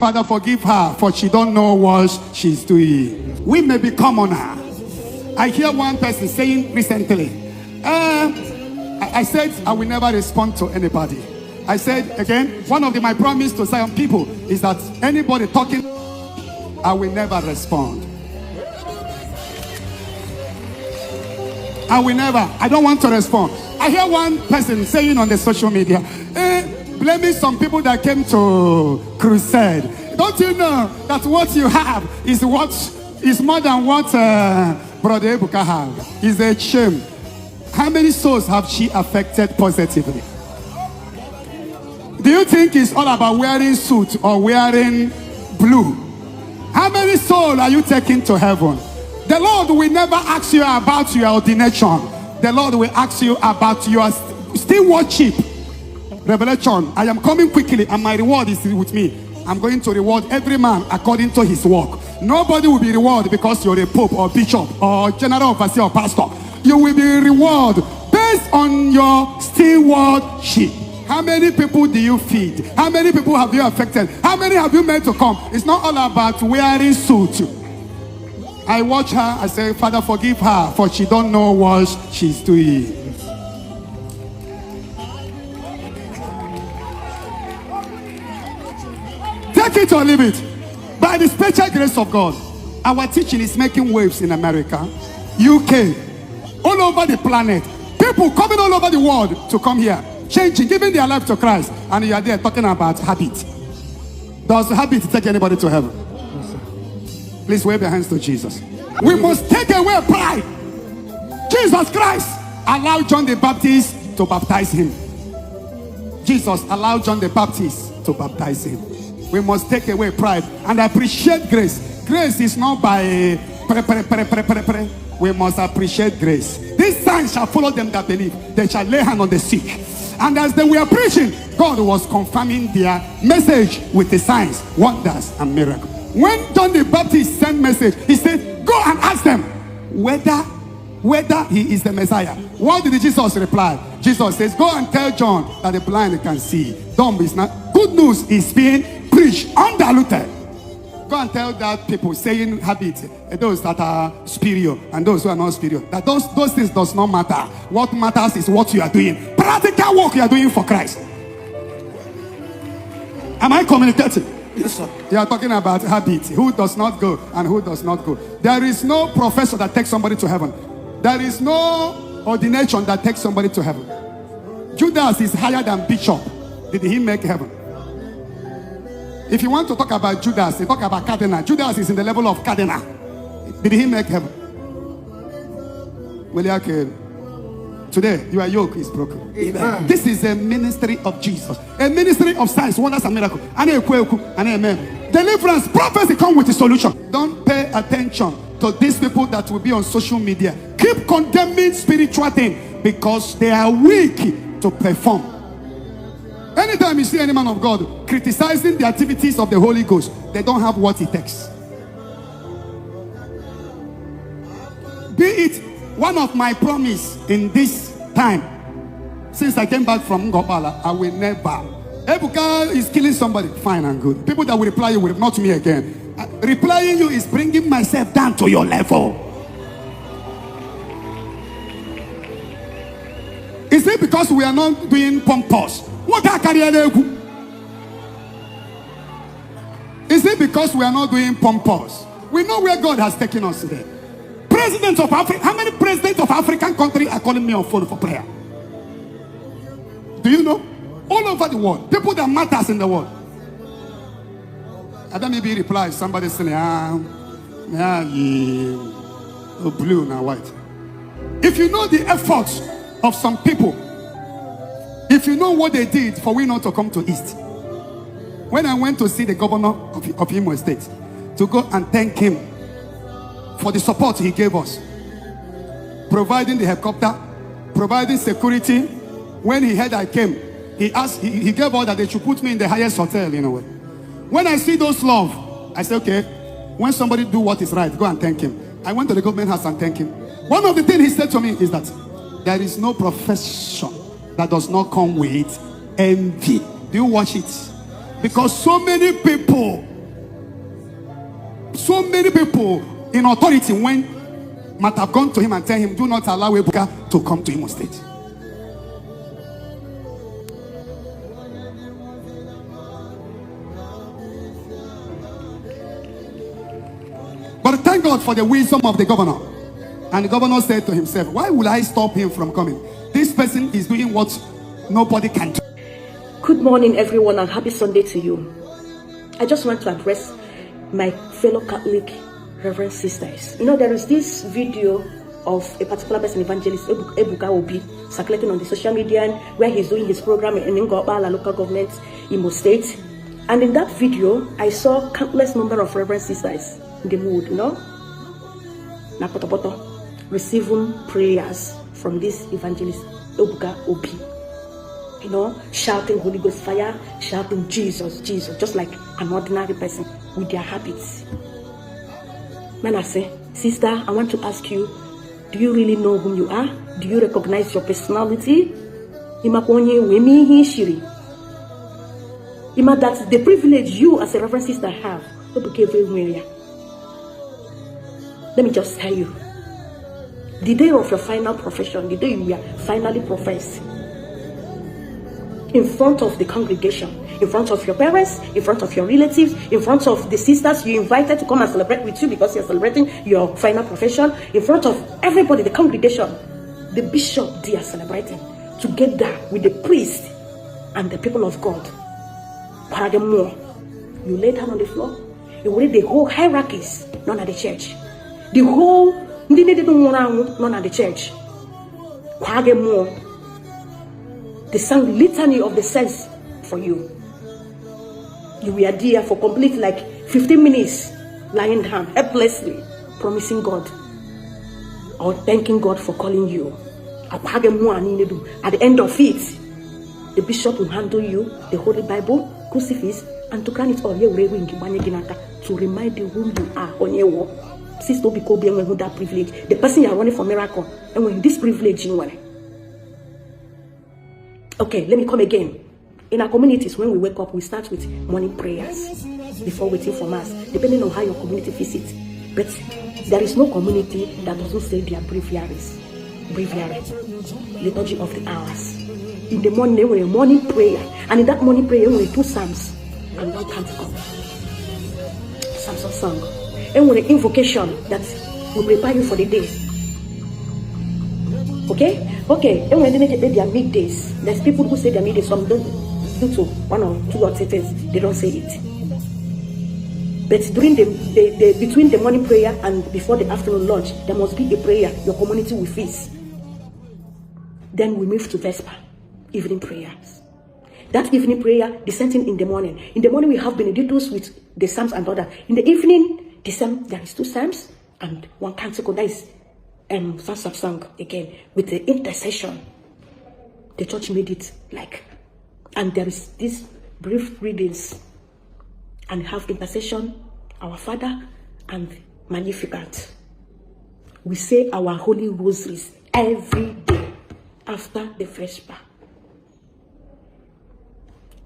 Father, forgive her, for she don't know what she's doing. We may be commoner. I hear one person saying recently, I said I will never respond to anybody. I said again, one of my promise to Zion people is that anybody talking, I will never respond. I don't want to respond. I hear one person saying on the social media, blaming some people that came to crusade. Don't you know that what you have is more than what Brother Ebuka have? It's a shame. How many souls have she affected positively? Do you think it's all about wearing suit or wearing blue? How many souls are you taking to heaven? The Lord will never ask you about your ordination. The Lord will ask you about your stewardship. Revelation, I am coming quickly and my reward is with me. I'm going to reward every man according to his work. Nobody will be rewarded because you're a pope or bishop or general overseer or pastor. You will be rewarded based on your stewardship. How many people do you feed? How many people have you affected? How many have you made to come? It's not all about wearing suit. I watch her, I say, Father, forgive her, for she don't know what she's doing. Take it or leave it. By the special grace of God, our teaching is making waves in America, UK, all over the planet. People coming all over the world to come here, changing, giving their life to Christ. And you are there talking about habit. Does habit take anybody to heaven? Please wave your hands to Jesus. We must take away pride. Jesus Christ allowed John the Baptist to baptize him. Jesus allowed John the Baptist to baptize him. We must take away pride and appreciate grace. Grace is not by we must appreciate grace. These signs shall follow them that believe. They shall lay hand on the sick. And as they were preaching, God was confirming their message with the signs, wonders, and miracles. When John the Baptist sent message, he said, go and ask them whether he is the Messiah. What did Jesus reply? Jesus says, go and tell John that the blind can see. Dumb is not. Good news is being preached undiluted. Go and tell that people saying habit, those that are spiritual and those who are not spiritual, that those things does not matter. What matters is what you are doing. Practical work you are doing for Christ. Am I communicating? Yes, sir. You are talking about habit. Who does not go and who does not go. There is no professor that takes somebody to heaven. There is no ordination that takes somebody to heaven. Judas is higher than bishop. Did he make heaven? If you want to talk about Judas, you talk about cardinal. Judas is in the level of cardinal. Did he make heaven? Today, your yoke is broken. Amen. This is a ministry of Jesus. A ministry of signs, wonders, and miracles. And amen. Deliverance, prophecy come with a solution. Don't pay attention to these people that will be on social media. Keep condemning spiritual things because they are weak to perform. Anytime you see any man of God criticizing the activities of the Holy Ghost, they don't have what it takes. Be it one of my promise in this time, since I came back from Ngopala, I will never. Ebuka is killing somebody, fine and good. People that will reply you will not me again. Replying you is bringing myself down to your level. Is it because we are not doing pompous? What are career? Is it because we are not doing pompous? We know where God has taken us today. Presidents of Africa, how many presidents of African countries are calling me on phone for prayer? Do you know? All over the world, people that matters in the world. And then maybe reply somebody saying, blue now white. If you know the efforts of some people, if you know what they did for we not to come to East. When I went to see the governor of Imo State to go and thank him for the support he gave us, providing the helicopter, providing security. When he heard I came, he gave order that they should put me in the highest hotel in a way. When I see those love, I say, okay, when somebody do what is right, go and thank him. I went to the government house and thank him. One of the things he said to me is that there is no profession that does not come with envy. Do you watch it? Because so many people So many people in authority might have gone to him and tell him, do not allow Ebuka to come to Imo State. But thank God for the wisdom of the governor. And the governor said to himself, why will I stop him from coming? This person is doing what nobody can do. Good morning, everyone, and happy Sunday to you. I just want to address my fellow Catholic Reverend sisters. You know, there is this video of a particular person, evangelist Ebuka Obi, circulating on the social media where he's doing his program in Ngobala local government, Imo State. And in that video, I saw countless number of Reverend sisters in the mood, you know, receiving prayers from this evangelist Ebuka Obi. You know, shouting Holy Ghost fire, shouting Jesus, Jesus, just like an ordinary person with their habits. Man, I say, sister, I want to ask you, do you really know who you are? Do you recognize your personality? Ima that the privilege you as a Reverend sister have. Let me just tell you, the day of your final profession, the day you were finally professed, in front of the congregation, in front of your parents, in front of your relatives, in front of the sisters you invited to come and celebrate with you because you're celebrating your final profession, in front of everybody, the congregation, the bishop they are celebrating, together with the priest and the people of God. You lay down on the floor, you read the whole hierarchies, none at the church. The whole, none at the church. They sang litany of the saints for you. You were there for complete like 15 minutes, lying down helplessly, promising God or thanking God for calling you. At the end of it, the bishop will handle you the Holy Bible, crucifix, and to grant it all to remind you who you are on your walk. Sister, because that privilege, the person you are running for miracle, and when this privilege you want. Okay, let me come again. In our communities, when we wake up, we start with morning prayers before waiting for mass, depending on how your community fits it. But there is no community that doesn't say their breviaries. Breviary, liturgy of the hours. In the morning, we have morning prayer, and in that morning prayer, we have 2 psalms and 1 canticle. Psalms of song, and we have invocation that will prepare you for the day. Okay, and when they make their middays, there's people who say their middays, some don't do to 1 or 2 or 3 things, they don't say it. But during the between the morning prayer and before the afternoon lunch, there must be a prayer your community will face. Then we move to Vesper, evening prayers. That evening prayer, the same thing in the morning. In the morning we have Benedictus with the psalms and other. In the evening, there is 2 psalms and 1 canticle. That is Psalms of Song again with the intercession. The church made it like, and there is these brief readings and have intercession, Our Father and Magnificat. We say our holy rosaries every day after the Vesper.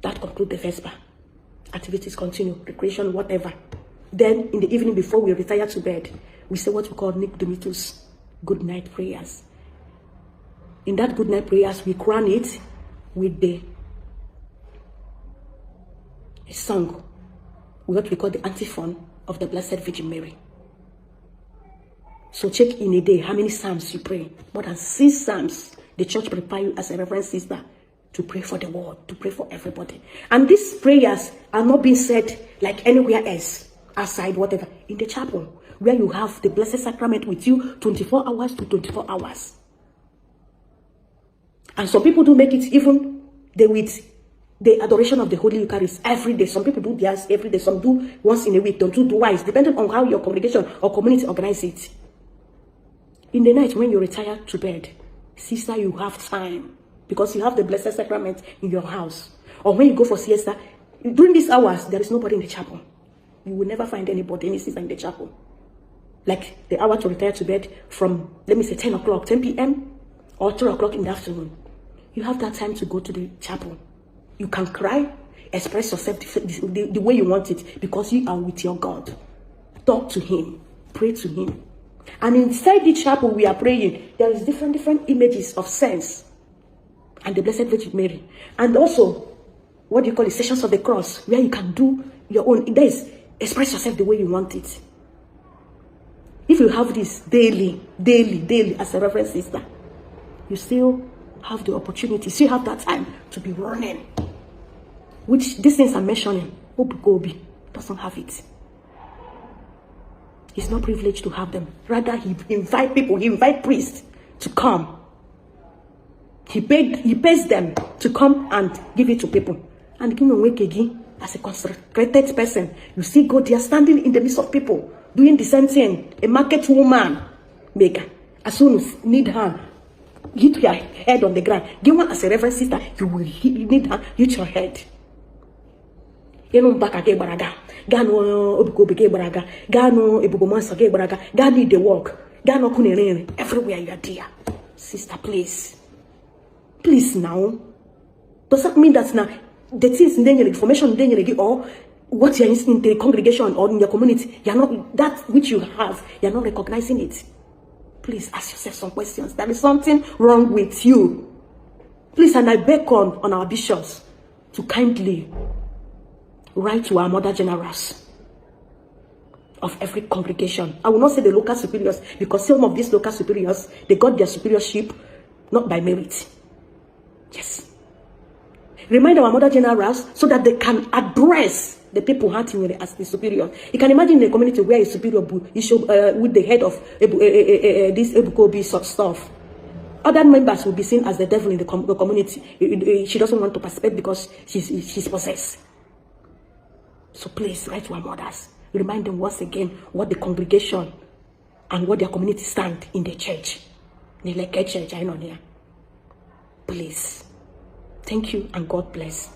That concludes the Vesper. Activities continue, recreation, whatever. Then in the evening before we retire to bed, we say what we call Nick Domitus, good night prayers. In that good night prayers, we crown it with a song, what we call the antiphon of the Blessed Virgin Mary. So check in a day how many psalms you pray. More than 6 psalms. The church prepare you as a reverend sister to pray for the world, to pray for everybody. And these prayers are not being said like anywhere else, outside, whatever, in the chapel, where you have the Blessed Sacrament with you 24 hours to 24 hours. And some people do make it even with the adoration of the Holy Eucharist every day. Some people do theirs every day. Some do once in a week. Don't do twice, depending on how your congregation or community organize it. In the night when you retire to bed, sister, you have time because you have the Blessed Sacrament in your house. Or when you go for siesta, during these hours, there is nobody in the chapel. You will never find anybody, any sister in the chapel. Like the hour to retire to bed from, let me say, 10 o'clock, 10 p.m. or 2 o'clock in the afternoon. You have that time to go to the chapel. You can cry, express yourself the way you want it because you are with your God. talk to him, pray to him. And inside the chapel we are praying, there is different images of saints and the Blessed Virgin Mary. And also, what do you call it, Sessions of the Cross, where you can do your own. There is, express yourself the way you want it. If you have this daily as a Reverend sister, you still have the opportunity, still have that time to be running. Which these things I'm mentioning, Ebuka Obi doesn't have it. He's not privileged to have them. Rather, he invite people, he invite priests to come. He pays them to come and give it to people. And as a consecrated person, you see God there standing in the midst of people, doing the same thing. A market woman, maker, as soon as you need her, hit your head on the ground. Give one as a Reverend sister, you need her, hit your head. You back again, baraga. Gano Ebuka Obi baraga. Gano Ebuka Obi baraga. God need the work. Gano kunere. Everywhere you are there, sister, please. Please now. Does that mean that now the things in the information in or what you're in the congregation or in your community, you're not, that which you have, you're not recognizing it? Please ask yourself some questions. There is something wrong with you. Please, and I beckon on our bishops to kindly write to our mother generals of every congregation. I will not say the local superiors, because some of these local superiors, they got their superiorship not by merit. Yes. Remind our mother generals so that they can address the people hunting as the superior. You can imagine a community where a superior with the head of this Ebuka Obi stuff. Other members will be seen as the devil in the community. She doesn't want to participate because she's possessed. So please write to our mothers. Remind them once again what the congregation and what their community stand in the church. Church, I know here. Please. Thank you and God bless.